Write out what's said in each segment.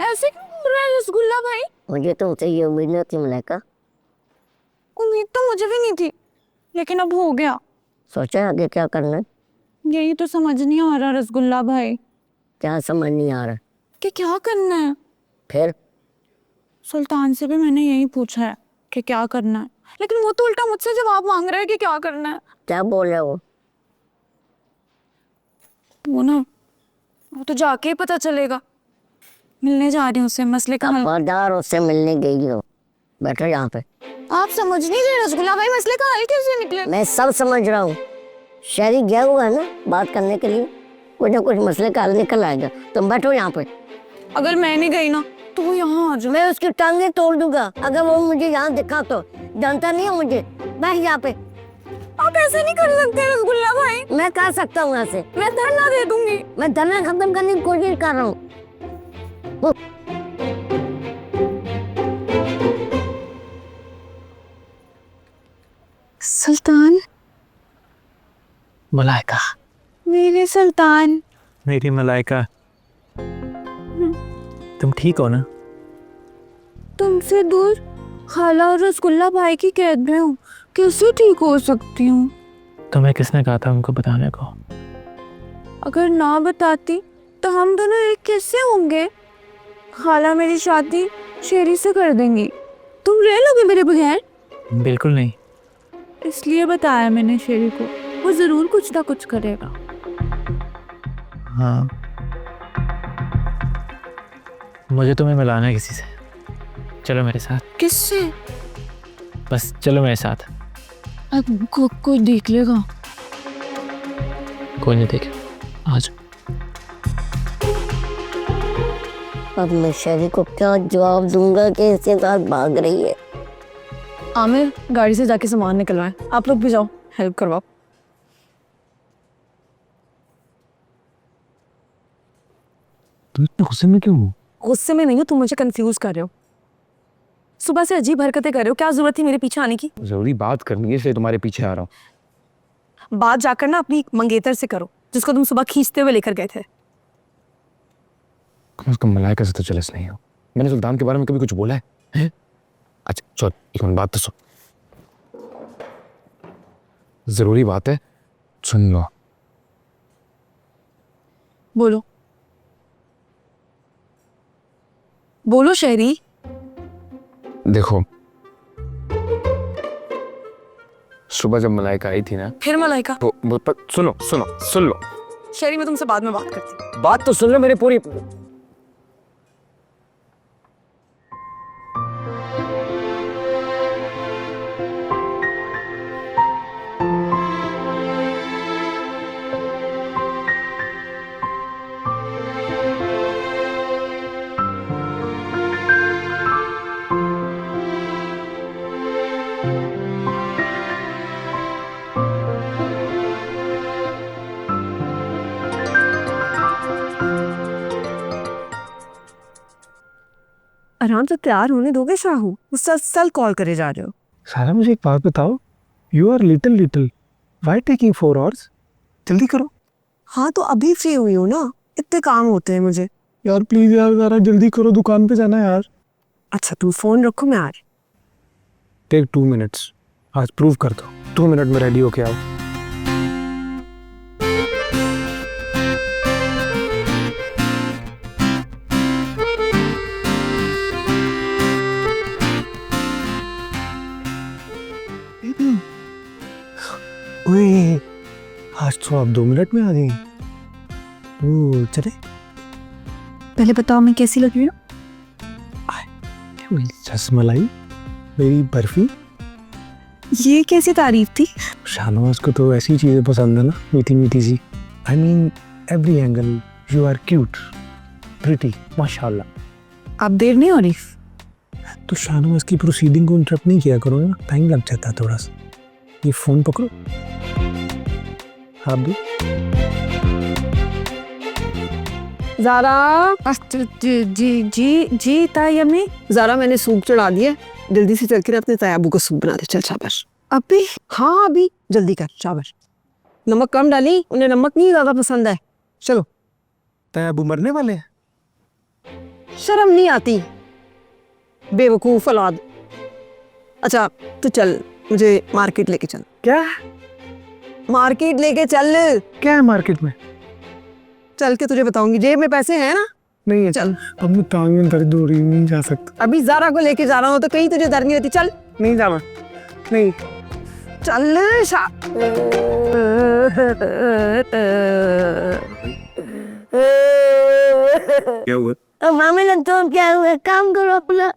ऐसे क्यों बोल रहा है रसगुल्ला भाई? मुझे तुमसे ये उम्मीद नहीं थी मलाइका। उम्मीद तो मुझे भी नहीं थी, लेकिन अब हो गया। सोचा आगे क्या करना है? यही तो समझ नहीं आ रहा रसगुल्ला भाई क्या समझ नहीं आ रहा? कि क्या करना है। फिर सुल्तान से भी मैंने यही पूछा है कि क्या करना है, लेकिन वो तो उल्टा मुझसे जवाब मांग रहा है कि क्या करना है। क्या बोल रहे हो? वो तो जाके ही पता चलेगा। मिलने जा रही हूँ उससे, मसले का हल। खबरदार उससे मिलने गई हो। बैठो यहाँ पे। आप समझ नहीं रहे रसगुल्ला भाई, मसले का हल कैसे निकले? मैं सब समझ रहा हूँ। शहरी गया हुआ है ना बात करने के लिए, कुछ ना कुछ मसले का हल निकल आएगा। तुम बैठो यहाँ पे। अगर मैं नहीं गई ना तो वो यहाँ आ जाए। मैं उसकी टांगें तोड़ दूंगा अगर वो मुझे यहाँ दिखा तो। जानता नहीं है मुझे। बैठ यहाँ पे। आप ऐसे नहीं कर सकते रसगुल्ला भाई। मैं कर सकता हूँ ऐसे। मैं धरना दे दूंगी। मैं धरना खत्म करने की कोशिश कर रहा हूँ। सुल्तान, मलाइका, मेरे सुल्तान। मेरी मलाइका, तुम ठीक हो ना? तुमसे दूर खाला और रसगुल्ला भाई की कैद में हूँ, कैसे ठीक हो सकती हूँ? तुम्हें किसने कहा था उनको बताने को? अगर ना बताती तो हम दोनों एक कैसे होंगे? खाला मेरी शादी शेरी से कर देंगी। तुम रह लोगे मेरे बगैर? बिल्कुल नहीं। इसलिए बताया मैंने शेरी को, वो जरूर कुछ ना कुछ करेगा। हाँ, मुझे तुम्हें मिलाना है किसी से। चलो मेरे साथ। किससे? बस चलो मेरे साथ। अब कोई देख लेगा। कोई नहीं देखे, आज। अब मैं शहरी को क्या जवाब दूंगा कि इसके साथ भाग रही है। आमिर, गाड़ी से जाके सामान निकलवाएं। आप लोग भी जाओ, हेल्प करवाओ। तुम इतने गुस्से में क्यों हो? गुस्से में नहीं हो, तुम मुझे कंफ्यूज कर रहे हो। सुबह से अजीब हरकतें कर रहे हो, क्या जरूरत थी मेरे पीछे आने की? जरूरी बात करनी है इसलिए तुम्हारे पीछे आ रहा हूँ। बात जाकर ना अपनी मंगेतर से करो, जिसको तुम सुबह खींचते हुए लेकर गए थे। उसका मलाइका से तो जलस नहीं हो। मैंने सुल्तान के बारे में कभी कुछ बोला है, हैं? अच्छा चल एक मिनट बात तो सुन। जरूरी बात है, सुन लो। बोलो बोलो शहरी। देखो, सुबह जब मलाइका आई थी ना, फिर मलाइका? तो सुनो सुनो सुन लो। शहरी, मैं तुमसे बाद में बात करती हूँ। बात तो सुन लो मेरी पूरी। आराम से तैयार होने दोगे शाहू? मुसलसल कॉल करे जा रहे हो। सारा, मुझे एक बात बताओ। You are little, why taking 4 hours? जल्दी करो हाँ तो अभी फ्री हुई हूँ ना, इतने काम होते हैं मुझे। यार, प्लीज यार, जरा जल्दी करो, दुकान पे जाना है यार। अच्छा तुम फोन रखो, मैं आ रही। टेक 2 minutes, आज प्रूव कर दो। 2 minute में रेडी होके आओ। ओए, आज तो आप 2 minute में आ गई। ओ चले। पहले बताओ मैं कैसी लग रही हूँ? रसमलाई, मेरी बर्फी। ये कैसी तारीफ थी? शाहनवाज को तो ऐसी चीजें पसंद है ना, मीठी मीठी सी। I mean every angle you are cute, pretty, माशाल्लाह। आप देर नहीं हो रही? तो शाहनवाज की प्रोसीडिंग को इंटरप्ट नहीं किया करो ना, टाइम लग जाता है थोड़ा सा। ये फोन पकड़ो। आप भी ज़ारा जी जी जी ताई अम्मी। ज़ारा मैंने सूप चढ़ा दिया, जल्दी से चल के ना अपने तायाबू को सूप बना दे। चल शाबाश। अभी हाँ अभी जल्दी कर, शाबाश। नमक कम डाली, उन्हें नमक नहीं ज़्यादा पसंद है। चलो। तैयाबू मरने वाले हैं। शर्म नहीं आती, बेवकूफ़ औलाद। अच्छा तू चल, मुझे मार्केट लेके चल। क्या मार्केट लेके चल। क्या है मार्केट में? चल के तुझे बताऊंगी, जेब में पैसे हैं ना? नहीं है। चल। अब मैं टांग में दर्द हो रही, नहीं जा सकता। अभी ज़ारा को लेके जा रहा हूँ तो कहीं तुझे दर्द नहीं होती। चल नहीं जाना, नहीं। चल क्या हुआ? अब मामे लगता हूँ क्या हुआ, काम करो अपना।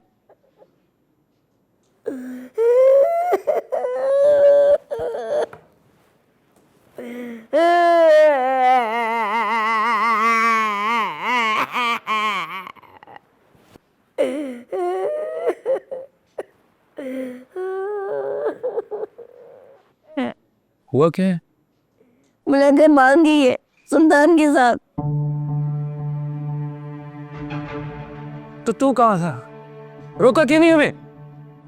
हुआ क्या है? मुलाकात मांगी है सुल्तान के साथ। तो तू कहाँ था? रोका क्यों नहीं हमें?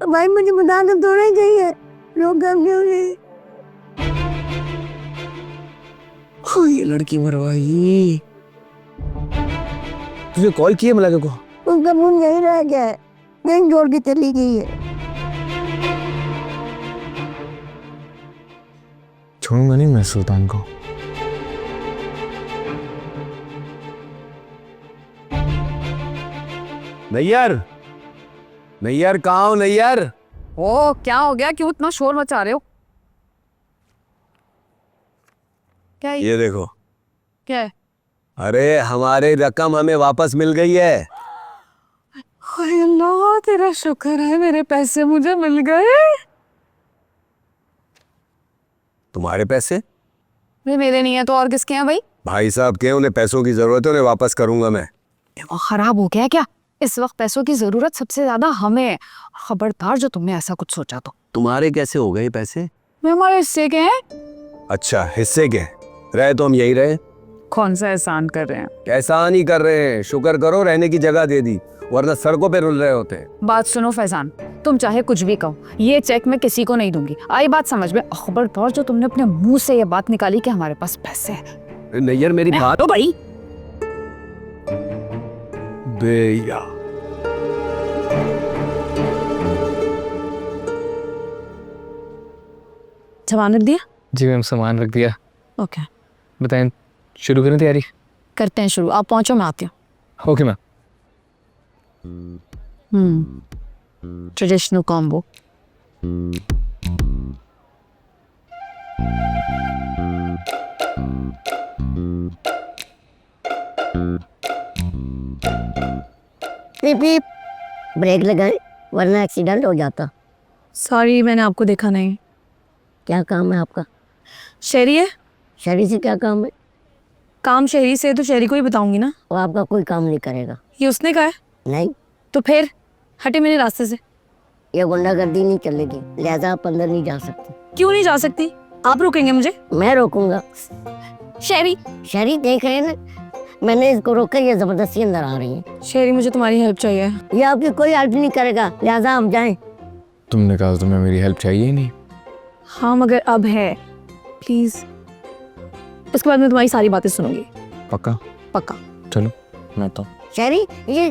भाई मुझे बताना थोड़ा ही चाहिए, रोका क्यों नहीं? हाँ, ये लड़की मरवाई। तुझे कॉल किया मलाका को? उसका फोन यही रह गया है, कहीं जोड़ के चली गई है। छोड़ूंगा नहीं मैं सुल्तान को। नैयर, नैयर कहाँ हो नैयर? ओ क्या हो गया, क्यों इतना शोर मचा रहे हो? क्या ये देखो। क्या है? अरे हमारी रकम हमें वापस मिल गई है। हाय अल्लाह तेरा शुक्र है, मेरे पैसे मुझे मिल गए। तुम्हारे पैसे? भाई मेरे नहीं है तो और किसके हैं भाई? भाई साहब के, उन्हें पैसों की जरूरत है, उन्हें वापस करूंगा मैं। दिमाग खराब हो गया क्या? इस वक्त पैसों की जरूरत सबसे ज्यादा हमें है। खबरदार जो तुमने ऐसा कुछ सोचा तो। तुम्हारे कैसे हो गए पैसे? मैं हमारे हिस्से के हैं। अच्छा हिस्से के रहे तो हम यही रहे। कौन सा एहसान कर रहे हैं? एहसान ही कर रहे हैं, शुक्र करो रहने की जगह दे दी, वरना सड़कों पे रुल रहे होते। बात सुनो फैजान, तुम चाहे कुछ भी कहो, ये चेक मैं किसी को नहीं दूंगी। आई बात समझ में? खबरदार जो तुमने अपने मुंह से ये बात निकाली कि हमारे पास पैसे हैं। नैयर मेरी बात तो भाई बेया। जमानत दिया? जी मैम, सामान रख दिया। ओके बताएं, शुरू करें तैयारी? करते हैं शुरू। आप पहुंचो, मैं आती हूँ। Okay ma'am. Traditional combo. पीप पीप, ब्रेक लगाए वरना एक्सीडेंट हो जाता। सॉरी मैंने आपको देखा नहीं। क्या काम है आपका? शहरी है। शहरी से क्या काम है? काम शहरी से है तो शहरी को ही बताऊंगी ना। वो आपका कोई काम नहीं करेगा। ये उसने कहा है। नहीं, तो फिर हटे मेरे रास्ते से। ये गुंडागर्दी नहीं चलेगी, लिहाजा आप अंदर नहीं जा सकते। क्यों नहीं जा सकती? आप रोकेंगे मुझे? मैं रोकूंगा। शहरी शहरी देख रहे हैं ना, मैंने इसको रोका, ये जबरदस्ती अंदर आ रही है। शहरी मुझे तुम्हारी हेल्प चाहिए। ये आपकी कोई हेल्प नहीं करेगा, लिहाजा हम जाएं। तुमने कहा तुम्हें मेरी हेल्प चाहिए ही नहीं। हाँ मगर अब है, प्लीज। इसके बाद मैं तुम्हारी सारी बातें सुनूंगी। पक्का? पक्का। चलो मैं तो। शहरी ये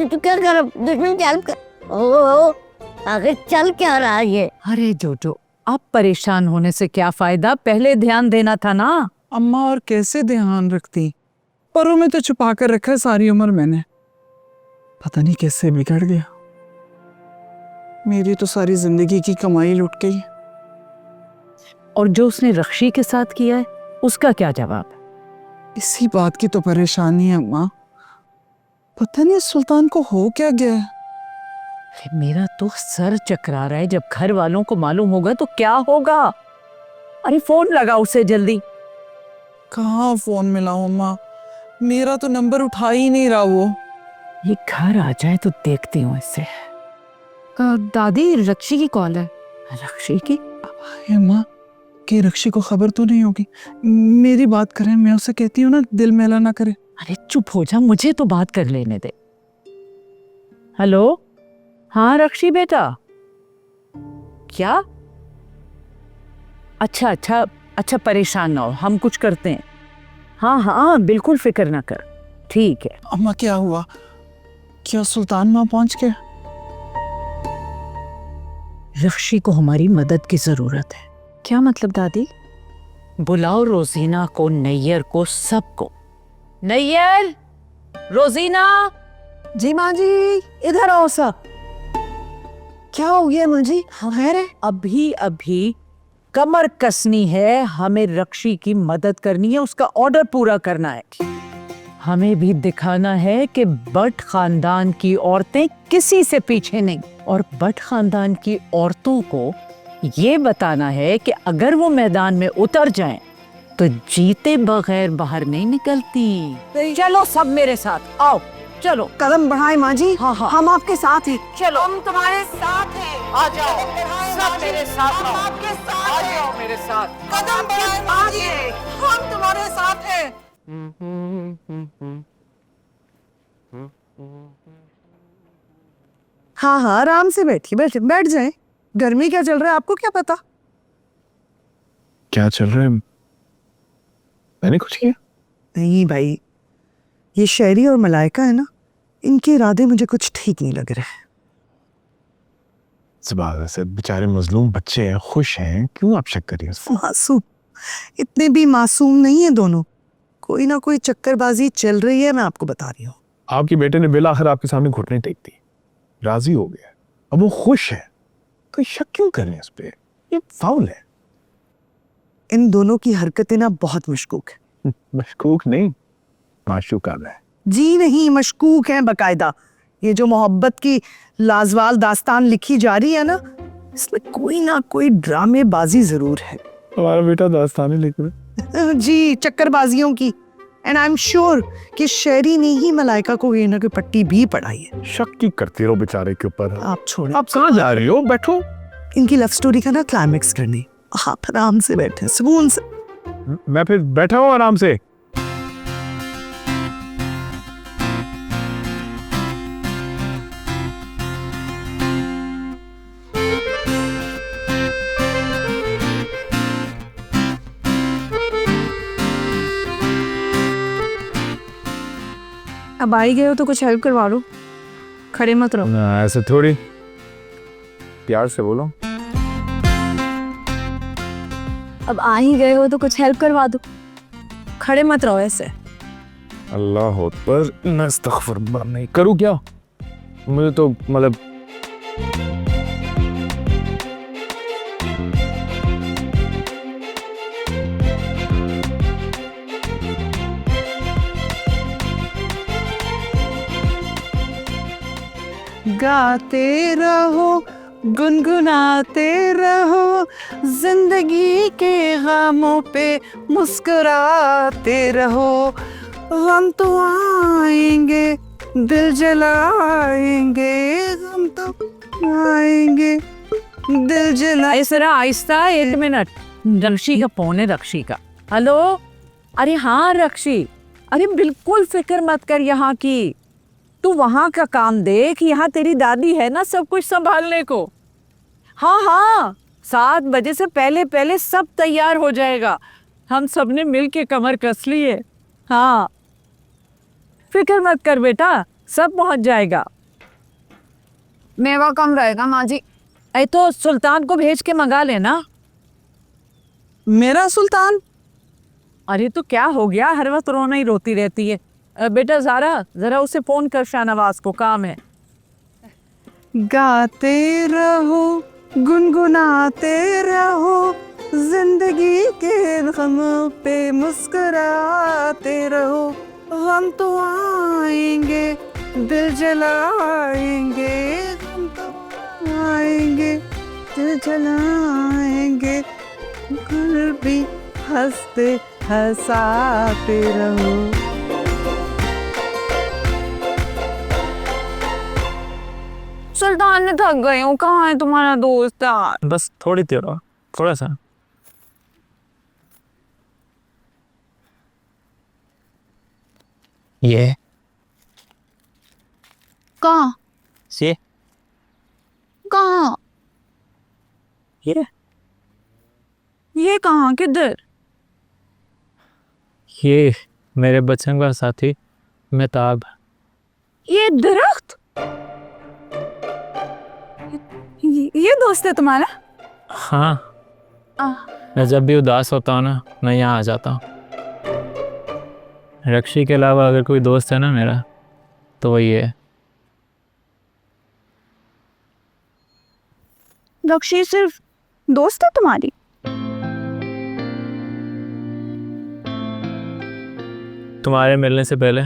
तू क्या कर रहा? दुश्मन की हेल्प कर। ओ आखिर चल क्या रहा है ये? अरे जोजो, अब परेशान होने से क्या फायदा, पहले ध्यान देना था ना। अम्मा और कैसे ध्यान रखती, परों में तो छुपा कर रखा है सारी उम्र मैंने, पता नहीं कैसे बिगड़ गया। मेरी तो सारी जिंदगी की कमाई लुट गई। और जो उसने रक्षी के साथ किया है उसका क्या जवाब है? इसी बात की तो परेशानी है अम्मा, पता नहीं सुल्तान को हो क्या गया है। अरे मेरा तो सर चकरा रहा है, जब घर वालों को मालूम होगा तो क्या होगा। अरे फोन लगा उसे जल्दी। कहाँ फोन मिला अम्मा, मेरा तो नंबर उठा ही नहीं रहा वो। ये घर आ जाए तो देखती हूँ इससे। दादी रक्षी की कॉल है। रक्षी की? अम्मा कि रक्षी को खबर तो नहीं होगी, मेरी बात करें, मैं उसे कहती हूँ ना दिल मैला ना करे। अरे चुप हो जा, मुझे तो बात कर लेने दे। हेलो, हाँ रक्षी बेटा, क्या? अच्छा अच्छा अच्छा, परेशान ना हो, हम कुछ करते हैं। हाँ हाँ बिल्कुल, फिक्र ना कर, ठीक है। अम्मा क्या हुआ? क्या सुल्तान माँ पहुंच गया? रक्षी को हमारी मदद की जरूरत है। क्या मतलब दादी? बुलाओ रोजीना को, नैयर को, सबको। नैयर, रोजीना। जी माँ जी, इधर आओ सब। क्या हो गया माँ जी? खैर है? अभी अभी कमर कसनी है, हमें रक्षी की मदद करनी है, उसका ऑर्डर पूरा करना है। हमें भी दिखाना है कि भट्ट खानदान की औरतें किसी से पीछे नहीं, और भट्ट खानदान की औरतों को ये बताना है कि अगर वो मैदान में उतर जाएं तो जीते बगैर बाहर नहीं निकलती। चलो सब मेरे साथ आओ, चलो कदम बढ़ाए माँ जी। हाँ, हाँ। हम आपके साथ हैं। चलो, हम तुम्हारे साथ हैं। आ जाओ सब मेरे साथ, हम आपके साथ आ जाओ मेरे साथ। कदम बढ़ाए माँ जी, हम तुम्हारे साथ हैं। हाँ हाँ, आराम से बैठिए, बैठ जाए। गर्मी क्या चल रहा है आपको क्या पता? क्या चल रहा है? मैंने कुछ किया? नहीं भाई, ये शहरी और मलाइका है ना, इनके इरादे मुझे कुछ ठीक नहीं लग रहे। सुबह से बेचारे मजलूम बच्चे हैं, खुश हैं, क्यों आप शक करिए? मासूम, इतने भी मासूम नहीं है दोनों। कोई ना कोई चक्करबाजी चल रही है, मैं आपको बता रही हूँ। आपके बेटे ने बिल आखिर आपके सामने घुटने टेक दी, राजी हो गया, अब वो खुश है, तो शक क्यों कर रहे हैं इस पे? ये फाउल है। इन दोनों की हरकतें ना बहुत मशकूक है। मशकूक नहीं, माशूक आ रहा है। जी नहीं, मशकूक हैं बकायदा। ये जो मोहब्बत की लाजवाल दास्तान लिखी जा रही है ना, इसमें कोई ना कोई ड्रामेबाजी जरूर है। हमारा बेटा दास्तानें लिख रहा है। जी, चक्करबाजियों की। एंड आई एम श्योर कि शेरी ने ही मलाइका को ये ना कोई पट्टी भी पढ़ाई है। शक की करती रहो बेचारे के ऊपर। आप छोड़े, आप कहाँ जा रही हो? बैठो। इनकी लव स्टोरी का ना क्लाइमेक्स करने आप आराम से बैठे सुकून से। मैं फिर बैठा हूँ आराम से। अब आ ही गए हो तो कुछ हेल्प करवा लो, खड़े मत रहो। ना, ऐसे थोड़ी, प्यार से बोलो। अब आ ही गए हो तो कुछ हेल्प करवा दो, खड़े मत रहो ऐसे। अल्लाह अकबर, ना इस्तग़फ़िरुल्लाह, नहीं करूँ क्या? मुझे तो मतलब गाते रहो, गुनगुनाते रहो, जिंदगी के गमों पे मुस्कुराते रहो। गम तो आएंगे, दिल जलाएंगे, गम तो आएंगे, दिल जला। ऐसा आहिस्ता, 1 मिनट। रक्षी का फोन है, रक्षी का। हेलो, अरे हाँ रक्षी, अरे बिल्कुल फिक्र मत कर यहाँ की, तू वहाँ का काम देख, यहाँ तेरी दादी है ना सब कुछ संभालने को। हाँ हाँ, 7 बजे से पहले पहले सब तैयार हो जाएगा, हम सब ने मिल के कमर कस ली है। हाँ फिक्र मत कर बेटा, सब पहुँच जाएगा। मेवा कम रहेगा माँ जी। ऐ तो सुल्तान को भेज के मंगा लेना। मेरा सुल्तान? अरे तो क्या हो गया, हर वक्त रोना ही रोती रहती है। बेटा ज़ारा, जरा उसे फोन कर, शाहनवाज को काम है। गाते रहो, गुनगुनाते रहो, जिंदगी के गमों पे मुस्कुराते रहो। गम तो आएंगे, दिल जलाएंगे, गम तो आएंगे, दिल जलाएंगे, घर भी हंसते हंसाते रहो। सुल्तान में थक गई हूँ, कहाँ है तुम्हारा दोस्त यार? बस थोड़ी देर और, थोड़ा सा। ये कहाँ से कहाँ ये कहाँ किधर? ये मेरे बचपन का साथी मेहताब। ये दरख्त? ये दोस्त है तुम्हारा? हाँ, आ, मैं जब भी उदास होता हूँ ना, मैं यहाँ आ जाता हूँ। रक्षी के अलावा अगर कोई दोस्त है ना मेरा, तो वो ये है। रक्षी सिर्फ दोस्त है तुम्हारी? तुम्हारे मिलने से पहले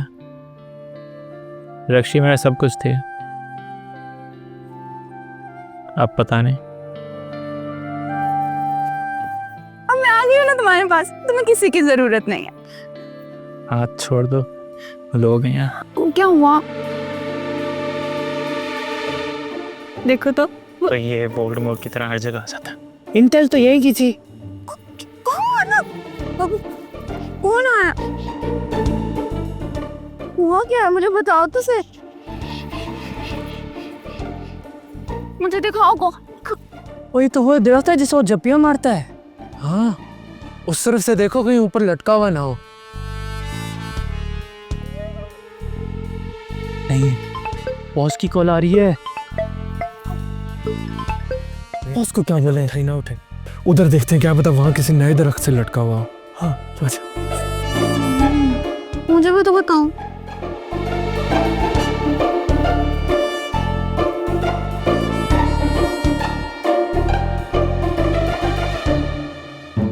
रक्षी मेरा सब कुछ थी। अब पता नहीं। अब मैं आ गई हूँ ना तुम्हारे पास, तुम्हें किसी की जरूरत नहीं है। हाथ छोड़ दो, लोग हैं यहाँ। क्या हुआ? देखो तो तो ये वोल्डेमॉर्ट की तरह हर जगह आ जाता है। इंटेल तो यही की थी। कौन? कौन आया? हुआ क्या है, मुझे बताओ तो सही। मुझे दिखाओ को। वही तो वो दरख्त है जिसे वो जपियां मारता है। हाँ, उस तरफ से देखो कहीं ऊपर लटका हुआ ना हो। नहीं, बॉस की कॉल आ रही है। बॉस को क्या बोले, ना उठे। उधर देखते हैं, क्या पता वहाँ किसी नए दरख्त से लटका हुआ हो। हाँ अच्छा, मुझे भी तो बताओ।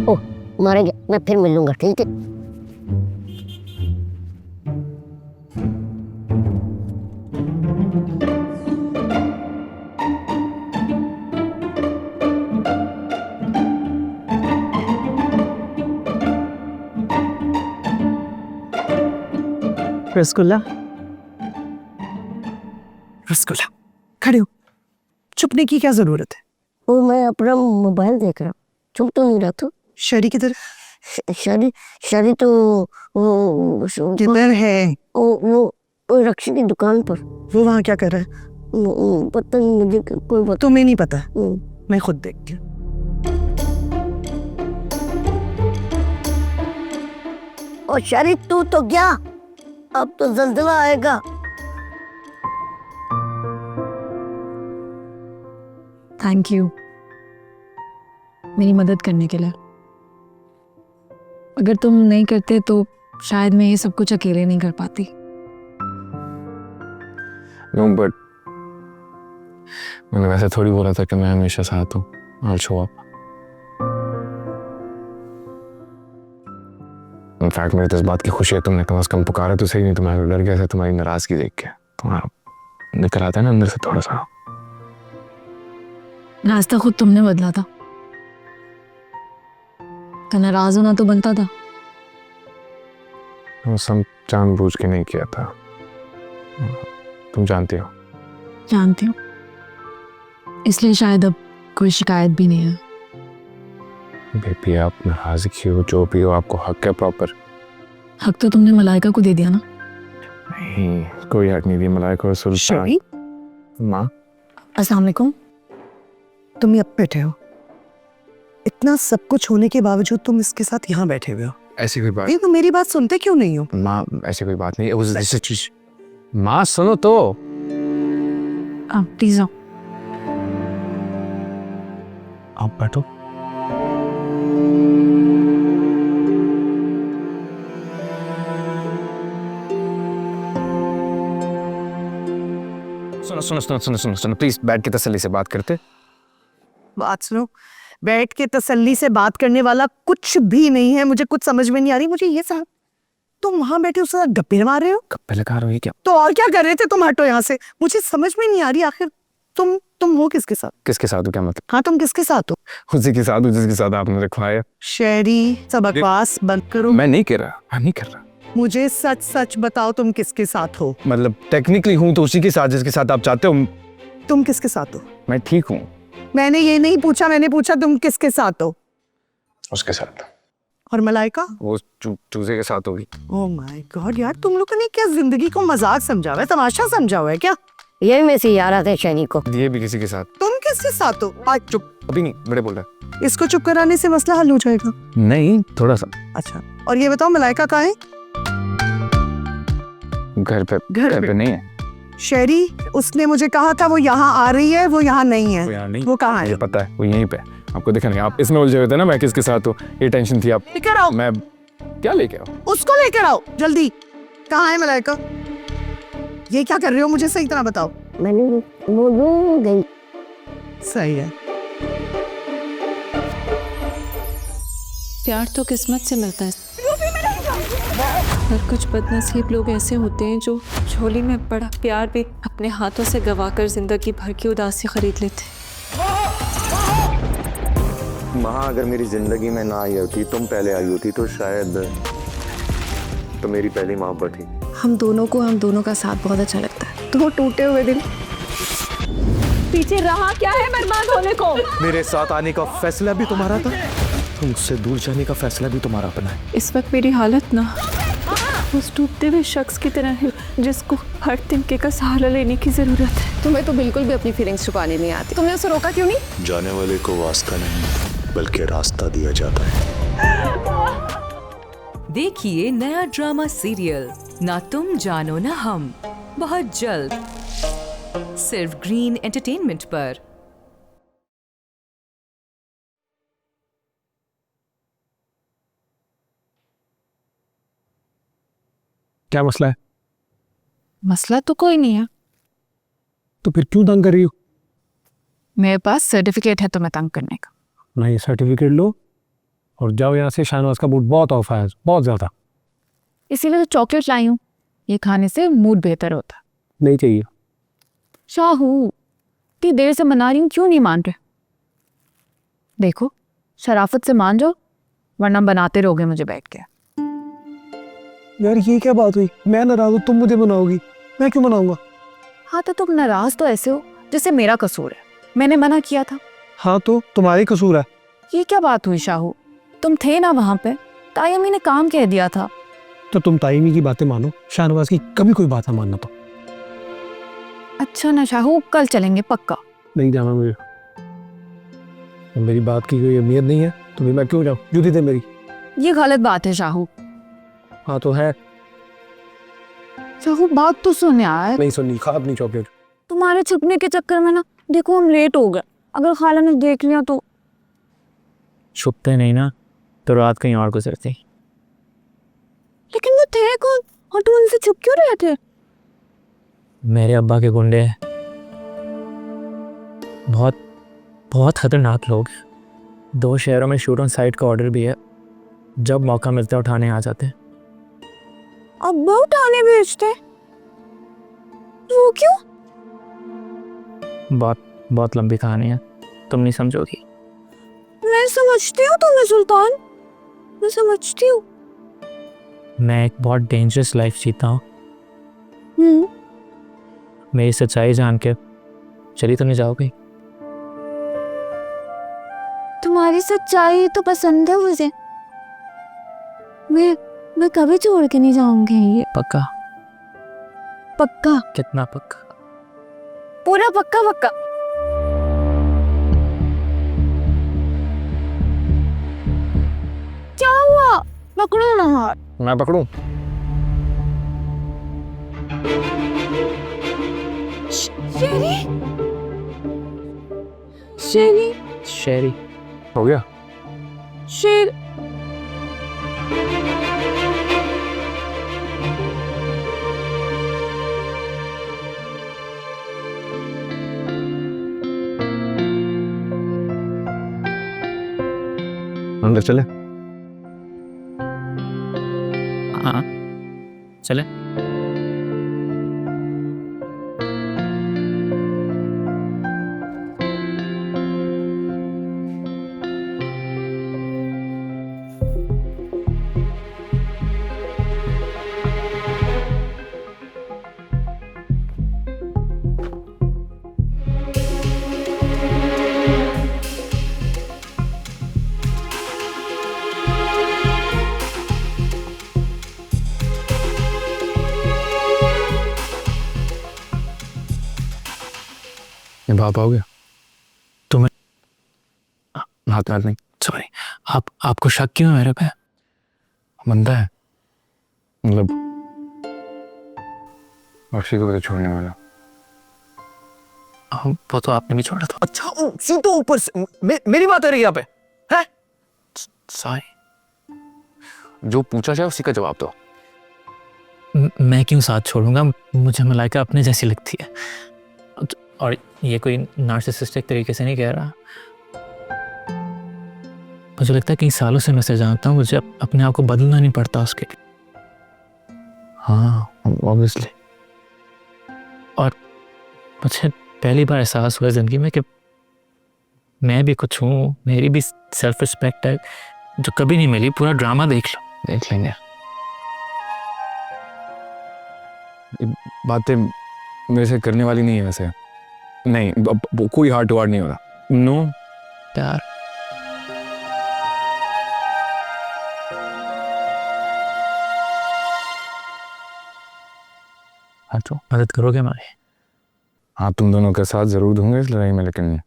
ओह मारे गया, मैं फिर मिलूंगा, ठीक है। रसगुल्ला, रसगुल्ला, खड़े हो। छुपने की क्या जरूरत है? वो मैं अपना मोबाइल देख रहा हूँ, चुप तो नहीं रहा तू। शरी किधर? शरी शरी तो वो किधर है? वो रक्षी की दुकान पर। वो वहाँ क्या कर रहा है? पता नहीं मुझे, कोई पता तुम्हें नहीं पता? नहीं। मैं खुद देखती हूँ। और शरी तू तो गया, अब तो जल्जला आएगा। थैंक यू मेरी मदद करने के लिए। अगर तुम नहीं करते तो शायद मैं ये सब कुछ अकेले नहीं कर पाती। नो बट मैंने वैसे थोड़ी बोला था कि मैं हमेशा साथ हूँ। I'll show up. इनफैक्ट मेरे तो इस बात की खुशी है, तुमने कम से कम पुकारा तो सही, नहीं तो मैं डर गया था तुम्हारी नाराजगी देख के। तुम्हारा निकल आता है ना अंदर से थोड़ा सा। रास्ता खुद तुमने बदला था, तो नाराज होना तो बनता था। वो सब जानबूझ के नहीं किया था, तुम जानती हो। जानती हूँ, इसलिए शायद अब कोई शिकायत भी नहीं है। बेबी आप नाराजगी हो जो भी हो, आपको हक है प्रॉपर। हक तो तुमने मलाइका को दे दिया ना। नहीं, कोई हक नहीं दिया मलाइका और सुल्तान। शरी, माँ, अस्सलाम वालेकुम। तुम यहाँ बैठे हो, इतना सब कुछ होने के बावजूद तुम इसके साथ यहाँ बैठे हुए हो। ऐसी कोई बात ये तो मेरी बात सुनते क्यों नहीं हो? माँ, ऐसी कोई बात नहीं। उस जैसे चीज माँ सुनो तो। प्लीज आओ। आप बैठो। सुनो सुनो सुनो सुनो सुनो सुनो प्लीज बैठ के तसल्ली से बात करते। बात सुनो, बैठ के तसल्ली से बात करने वाला कुछ भी नहीं है। मुझे कुछ समझ में नहीं आ रही। मुझे ये साहब, तुम वहां बैठे उसके साथ गप्पे मार रहे हो? कब पहले कहा रही क्या? तो और क्या कर रहे थे? तुम हटो यहाँ से, मुझे समझ में नहीं आ रही। आखिर तुम हो किसके साथ? किसके साथ हो? क्या मतलब? हाँ, तुम किसके साथ हो? उसी के साथ हूँ जिसके साथ आपने रखवाया। शहरी, सब बकवास बंद करो। मैं नहीं कर रहा, मैं नहीं कर रहा। मुझे सच सच बताओ, तुम किसके साथ हो? मतलब टेक्निकली हूँ तो उसी के साथ जिसके साथ आप चाहते हो। तुम किसके साथ हो? मैं ठीक हूँ। मैंने ये नहीं पूछा, मैंने पूछा तुम किसके साथ हो? उसके साथ। और मलाइका? वो चूजे के साथ होगी। ओह माय गॉड यार, तुम लोगों ने क्या जिंदगी को मजाक समझा हुआ है, तमाशा समझा हुआ है क्या? ये में से यार आते शनि को। ये भी किसी के साथ। तुम किसके साथ हो? आज चुप। अभी नहीं, बड़े बोल रहा इसको चुप कराने से मसला हल हो जाएगा। है। नहीं, थोड़ा सा। अच्छा, और ये बताओ मलाइका कहाँ है? घर पे नहीं है। शेरी, उसने मुझे कहा था वो यहाँ आ रही है, वो यहाँ नहीं है। वो यहाँ नहीं। वो कहाँ है? मुझे पता है, वो यहीं पे है। आपको दिखा नहीं, आप इसमें उलझे हुए थे ना, मैं किसके साथ हूँ, ये टेंशन थी। आप लेकर आओ। मैं क्या लेके आओ? उसको लेकर आओ जल्दी। कहाँ है मलाइका? ये क्या कर रहे हो, मुझे सही तरह बताओ। मैंने वो गई। सही है। प्यार तो किस्मत से मिलता है। पर कुछ बदनसीब लोग ऐसे होते हैं जो झोली में पड़ा प्यार भी अपने हाथों से गवाकर जिंदगी भर की उदासी खरीद लेते हैं। माँ अगर मेरी जिंदगी में ना आई होती, तुम पहले आई होती तो शायद तो मेरी पहली मोहब्बत थी। हम दोनों का साथ बहुत अच्छा लगता है। तो टूटे हुए दिल पीछे रहा क्या है बर्बाद होने को? मेरे साथ आने का फैसला भी तुम्हारा था, तुमसे दूर जाने का फैसला भी तुम्हारा अपना है। इस वक्त मेरी हालत ना उस डूबते हुए शख्स की तरह है जिसको हर तिनके का सहारा लेने की जरूरत है। तुम्हें तो बिल्कुल भी अपनी फीलिंग्स छुपाने नहीं आती। तुमने उसे रोका क्यों नहीं? जाने वाले को वास्ता नहीं बल्कि रास्ता दिया जाता है। देखिए नया ड्रामा सीरियल ना तुम जानो ना हम, बहुत जल्द सिर्फ ग्रीन एंटरटेनमेंट पर। क्या मसला है? मसला तो कोई नहीं है। तो फिर क्यों तंग कर रही हो? मेरे पास सर्टिफिकेट है तुम्हें तंग करने का। ना ये सर्टिफिकेट लो और जाओ यहाँ से। शाहनवाज का मूड बहुत ऑफ है, बहुत ज़्यादा। इसीलिए तो चॉकलेट लाई हूँ, ये खाने से मूड बेहतर होता। नहीं चाहिए। शाहू, इतनी देर से मना रही हूँ, क्यों नहीं मान रहे? देखो, शराफत से मान जाओ वरना बनाते रहोगे मुझे बैठ के। यार ये क्या बात हुई? मैं नाराज हूँ, तुम मुझे मनाओगी? मैं क्यों मनाऊंगा? हाँ तो तुम नाराज तो ऐसे हो जैसे मेरा कसूर है, मैंने मना किया था। हाँ तो तुम्हारी कसूर है। ये क्या बात हुई शाहू? तुम थे ना वहाँ पे, तायमी ने काम कह दिया था। तो तुम ताइमी की बातें मानो, शाहनवाज की कभी कोई बात ना मानना। तो अच्छा ना शाहू, कल चलेंगे पक्का। नहीं जाना मुझे। तो मेरी बात की कोई अहमियत नहीं है तो मैं क्यों जाऊँ? जूती दे मेरी। ये गलत बात है शाहू। हाँ तो है। शाहू बात तो सुन यार। नहीं सुननी, खा अपनी चॉकलेट। तुम्हारे छुपने के चक्कर में ना देखो हम लेट हो गए, अगर खाला ने देख लिया तो। छुपते नहीं ना तो रात कहीं और गुजरती। लेकिन वो थे कौन और तुम उनसे छुप क्यों रहे थे? मेरे अब्बा के गुंडे हैं, बहुत बहुत खतरनाक लोग हैं। 2 शहरों में शूट ऑन साइट का ऑर्डर भी है, जब मौका मिलता है उठाने आ जाते हैं। अब्बा उठाने भेजते? वो क्यों? बहुत लंबी कहानी है, तुम नहीं समझोगी। मैं समझती हूँ तुम्हें सुल्तान, मैं समझती हूँ। मैं एक बहुत डेंजरस लाइफ जीता हूँ। मेरी सच्चाई जान के चली तो नहीं जाओगी? तुम्हारी सच्चाई तो पसंद है मुझे। मैं कभी छोड़ के नहीं जाऊंगी। ये पक्का? पक्का? कितना पक्का? पूरा पक्का पक्का। क्या हुआ? पकड़ो ना हाथ। मैं पकड़ूं? शेरी शेरी शेरी हो गया? शेर अंदर चले? हाँ चले। निभा पाओगे? तुम्हें हाथ में नहीं, सॉरी, आपको शक क्यों है मेरे पे? बनता है, मतलब अर्शी को भी तो छोड़ने वाला। वो तो आपने भी छोड़ा था। अच्छा सीधो ऊपर से मेरी बात है रही यहाँ पे है। सॉरी। जो पूछा जाए उसी का जवाब दो। मैं क्यों साथ छोड़ूंगा? मुझे मलाइका अपने जैसी लगती है, और ये कोई नार्सिसिस्टिक तरीके से नहीं कह रहा। मुझे लगता है कई सालों से मैं उसे जानता हूँ, मुझे अपने आप को बदलना नहीं पड़ता उसके लिए। हाँ ऑब्वियसली। और मुझे पहली बार एहसास हुआ ज़िंदगी में कि मैं भी कुछ हूँ, मेरी भी सेल्फ रिस्पेक्ट है जो कभी नहीं मिली। पूरा ड्रामा देख लो। देख लेंगे। ये बातें मेरे से करने वाली नहीं है वैसे। नहीं, कोई हार्ट टू हार्ट नहीं होगा। नो प्यार हाँ तो मदद करोगे हमारी? हाँ, तुम दोनों के साथ जरूर दूंगा इस लड़ाई में, लेकिन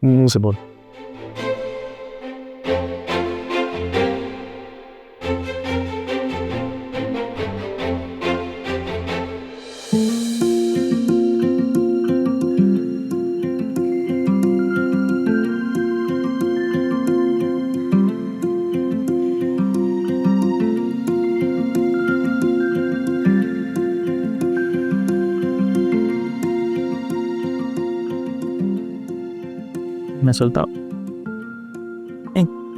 मुंह से बोल। मैं सुनता हूँ।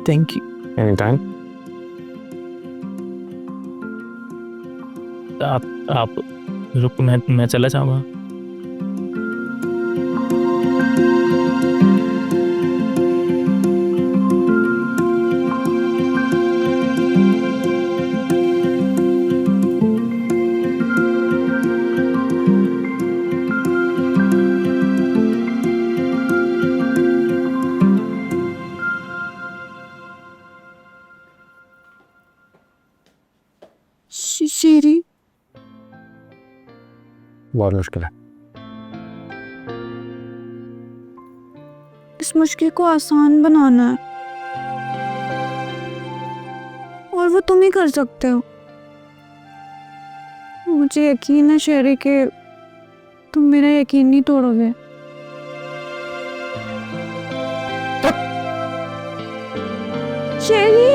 Thank you. Any time. आप रुक, मैं चला जाऊँगा। शेरी, बहुत मुश्किल है। इस मुश्किल को आसान बनाना है और वो तुम ही कर सकते हो। मुझे यकीन है शेरी कि तुम मेरा यकीन नहीं तोड़ोगे। शेरी,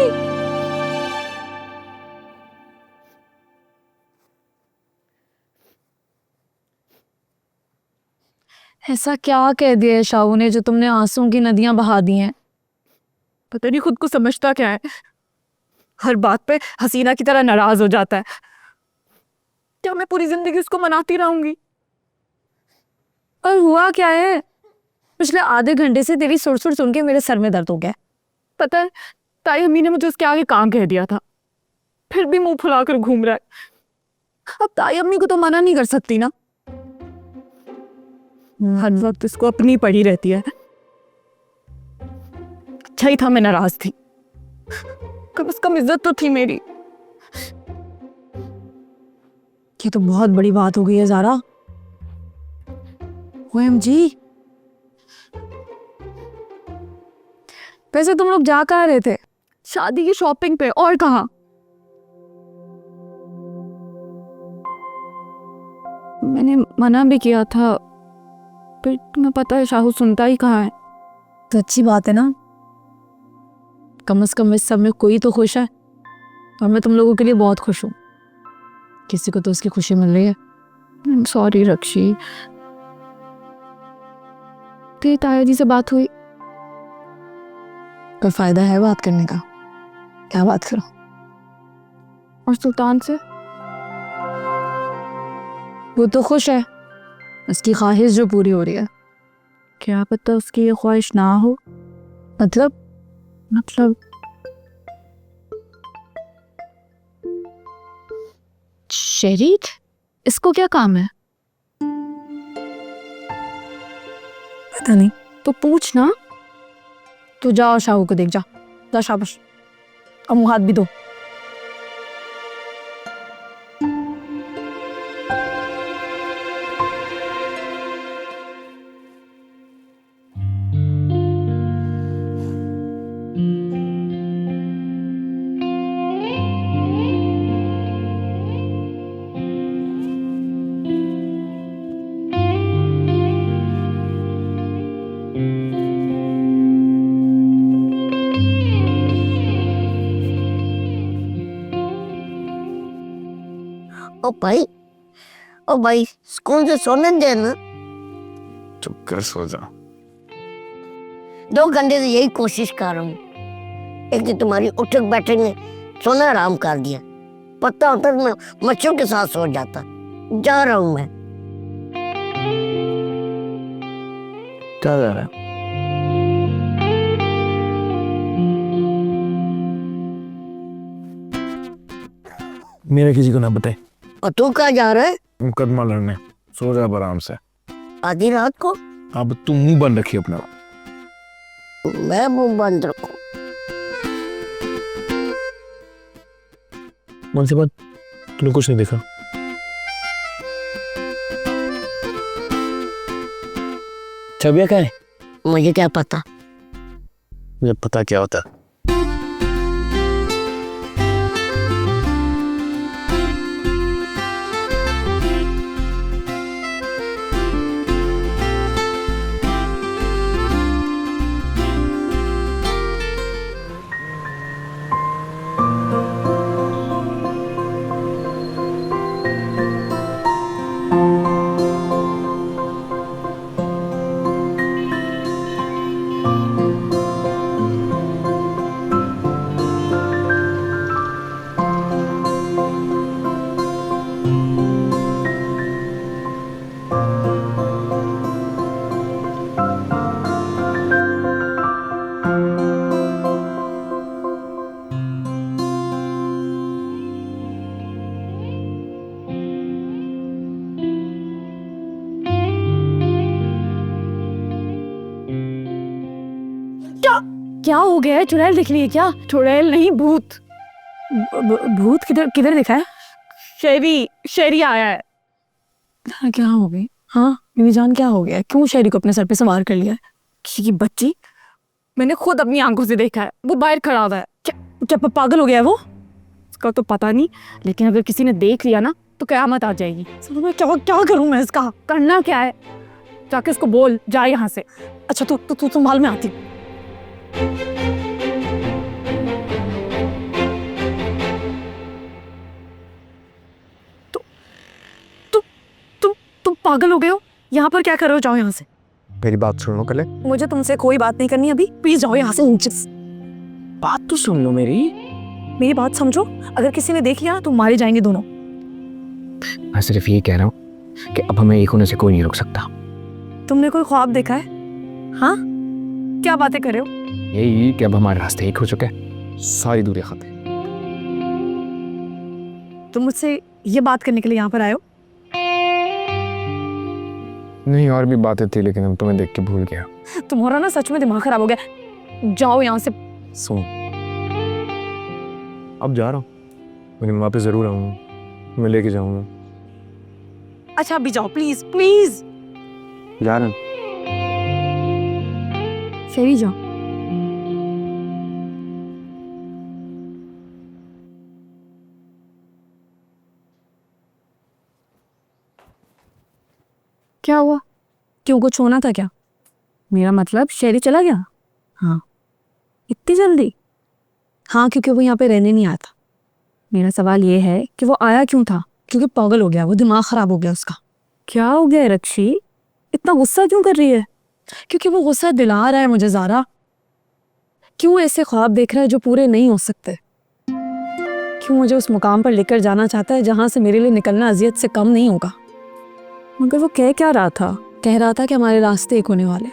ऐसा क्या कह दिया है शाहू ने जो तुमने आंसुओं की नदियां बहा दी हैं? पता नहीं खुद को समझता क्या है, हर बात पे हसीना की तरह नाराज हो जाता है। क्या मैं पूरी जिंदगी उसको मनाती रहूंगी? और हुआ क्या है, पिछले आधे घंटे से तेरी सुर सुन के मेरे सर में दर्द हो गया। पता है ताई अम्मी ने मुझे उसके आगे काम कह दिया था, फिर भी मुंह फुलाकर घूम रहा है। अब ताई अम्मी को तो मना नहीं कर सकती ना, हर वक्त इसको अपनी पड़ी रहती है। अच्छा ही था मैं नाराज थी, कम से कम इज्जत तो थी मेरी। ये तो बहुत बड़ी बात हो गई है ज़ारा। OMG, वैसे तुम लोग जा कहाँ रहे थे? शादी की शॉपिंग पे, और कहाँ? मैंने मना भी किया था, पर तुम्हें पता है शाहू सुनता ही कहाँ है। तो अच्छी बात है ना, कम से कम इस सब में कोई तो खुश है, और मैं तुम लोगों के लिए बहुत खुश हूँ। किसी को तो उसकी खुशी मिल रही है। सॉरी रक्षी, तेरी ताया जी से बात हुई? कोई फायदा है बात करने का? क्या बात करो? और सुल्तान से? वो तो खुश है, उसकी ख्वाहिश जो पूरी हो रही है। क्या पता उसकी ये ख्वाहिश ना हो। मतलब शेरीत, इसको क्या काम है? पता नहीं, तो पूछ ना। तू जा और शाहू को देख, जा शाबाश, और मुंह हाथ भी दो। ओ भाई स्कूल से सोने दे ना। चुप कर सो जा। 2 घंटे से यही कोशिश कर रहा हूँ। एक दिन तुम्हारी उठक बैठक ने सोना आराम कर दिया। पता होता तो मैं मच्छरों के साथ सो जाता। जा रहा हूँ मैं। क्या जा रहा है? मेरा किसी को ना बताए। और तू कहाँ जा रहा है? मुकदमा लड़ने। सो जा आराम से। आधी रात को? अब तुम मुंह बंद रखिए अपना। मैं मुंह बंद रखूं? मन से बात, तूने कुछ नहीं देखा? छबिया क्या है? मुझे क्या पता। मुझे पता क्या होता। क्या हो गया है? चुड़ैल दिख रही है क्या? चुड़ैल नहीं, भूत। भूत किधर किधर दिखा है? शेरी आया है। हाँ, क्या हो गई? हाँ मेरी जान, क्या हो गया? क्यों शेरी को अपने सर पे सवार कर लिया है? किसी की बच्ची? मैंने खुद अपनी आंखों से देखा है, वो बाहर खड़ा हुआ है। क्या पागल हो गया है वो? उसका तो पता नहीं, लेकिन अगर किसी ने देख लिया ना तो कयामत आ जाएगी। समझ में क्या करूं मैं इसका? करना क्या है? जाके उसको बोल जाए यहाँ से। अच्छा तू संभाल, में आती। तुम पागल हो गए हो? यहाँ पर क्या कर रहे हो? जाओ यहाँ से। मेरी बात सुन लो कले। मुझे तुमसे कोई बात नहीं करनी अभी, प्लीज जाओ यहाँ से नीचे। बात तो सुन लो मेरी बात समझो, अगर किसी ने देख लिया तो मारे जाएंगे दोनों। मैं सिर्फ ये कह रहा हूँ कि अब हमें एक होने से कोई नहीं रोक सकता। तुमने कोई ख्वाब देखा है? हाँ, क्या बातें कर रहे हो? यही कि अब हमारे रास्ते एक हो चुके हैं, सारी दूरी खत्म। तुम मुझसे ये बात करने के लिए यहाँ पर आए हो? नहीं, और भी बातें थी लेकिन अब तुम्हें देख के भूल गया। तुम्हारा ना सच में दिमाग खराब हो गया। जाओ यहाँ से। सुन, अब जा रहा हूँ, मैं वहाँ पे जरूर आऊँगा, मैं लेके जाऊँगा। अच्छा अभी जाओ प्लीज प्लीज। जा रहा हूँ। शेरी जाओ। क्या हुआ? क्यों, कुछ होना था क्या? मेरा मतलब शेरी चला गया? हाँ, इतनी जल्दी? हाँ, क्योंकि वो यहाँ पे रहने नहीं आया था। मेरा सवाल ये है कि वो आया क्यों था? क्योंकि पागल हो गया वो, दिमाग खराब हो गया उसका। क्या हो गया रक्षी? इतना गुस्सा क्यों कर रही है? क्योंकि वो गुस्सा दिला रहा है मुझे ज़ारा। क्यों ऐसे ख्वाब देख रहा है जो पूरे नहीं हो सकते? क्यों मुझे उस मुकाम पर लेकर जाना चाहता है जहाँ से मेरे लिए निकलना अजियत से कम नहीं होगा? मगर वो कह क्या रहा था? कह रहा था कि हमारे रास्ते एक होने वाले।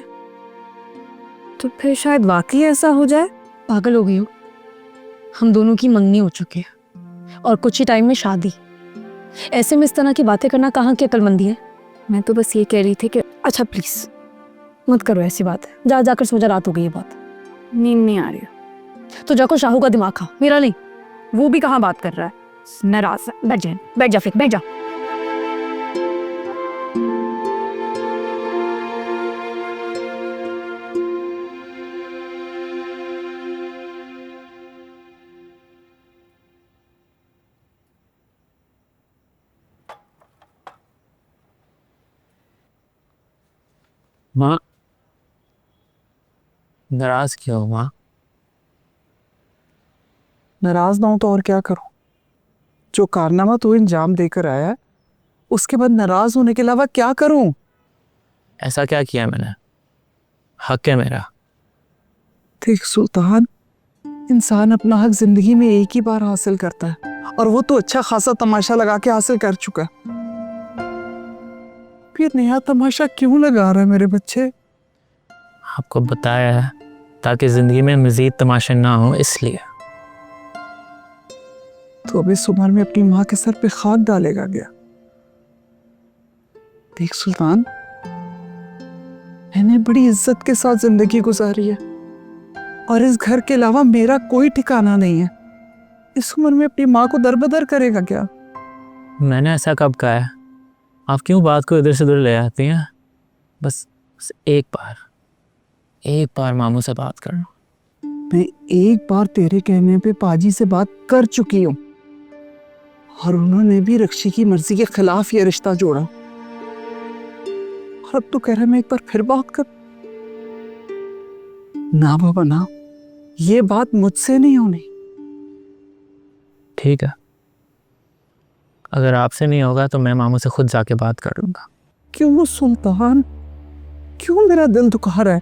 तो फिर शायद वाकई ऐसा हो जाए। पागल हो गई हो? हम दोनों की मंगनी हो चुकी है और कुछ ही टाइम में शादी। ऐसे में इस तरह की बातें करना कहाँ की अक्लमंदी है? मैं तो बस ये कह रही थी कि अच्छा प्लीज मत करो ऐसी बात। जाकर सो जा, रात हो गई है बहुत। नींद नहीं आ रही है तो जाकर शाहू का दिमाग खा, मेरा नहीं। वो भी कहाँ बात कर रहा है, नाराज है। बैठ जा फिर, बैठ जा। माँ, नाराज क्यों हो माँ? नाराज ना हो तो और क्या करूं? जो कारनामा तू इंजाम देकर आया है, उसके बाद नाराज होने के अलावा क्या करूं? ऐसा क्या किया मैंने? हक है मेरा। देख सुल्तान, इंसान अपना हक जिंदगी में एक ही बार हासिल करता है और वो तो अच्छा खासा तमाशा लगा के हासिल कर चुका है। फिर नया तमाशा क्यों लगा रहा है मेरे बच्चे? आपको बताया है ताकि ज़िंदगी में मज़ीद तमाशे ना हो, इसलिए। तो अब इस उम्र में अपनी माँ के सर पे खाक डालेगा क्या? देख सुल्तान, मैंने बड़ी इज्जत के साथ जिंदगी गुजारी है और इस घर के अलावा मेरा कोई ठिकाना नहीं है। इस उम्र में अपनी माँ को दरबदर करेगा क्या? मैंने ऐसा कब कहा है? आप क्यों बात को इधर से उधर ले आती हैं? बस एक बार मामू से बात करना। मैं एक बार तेरे कहने पे पाजी से बात कर चुकी हूँ और उन्होंने भी रक्षी की मर्जी के खिलाफ ये रिश्ता जोड़ा और अब तो कह रहा है मैं एक बार फिर बात कर। ना बाबा ना, ये बात मुझसे नहीं होनी। ठीक है, अगर आपसे नहीं होगा तो मैं मामू से खुद जाके बात कर लूँगा। क्यों सुल्तान, क्यों मेरा दिल दुखा रहा है?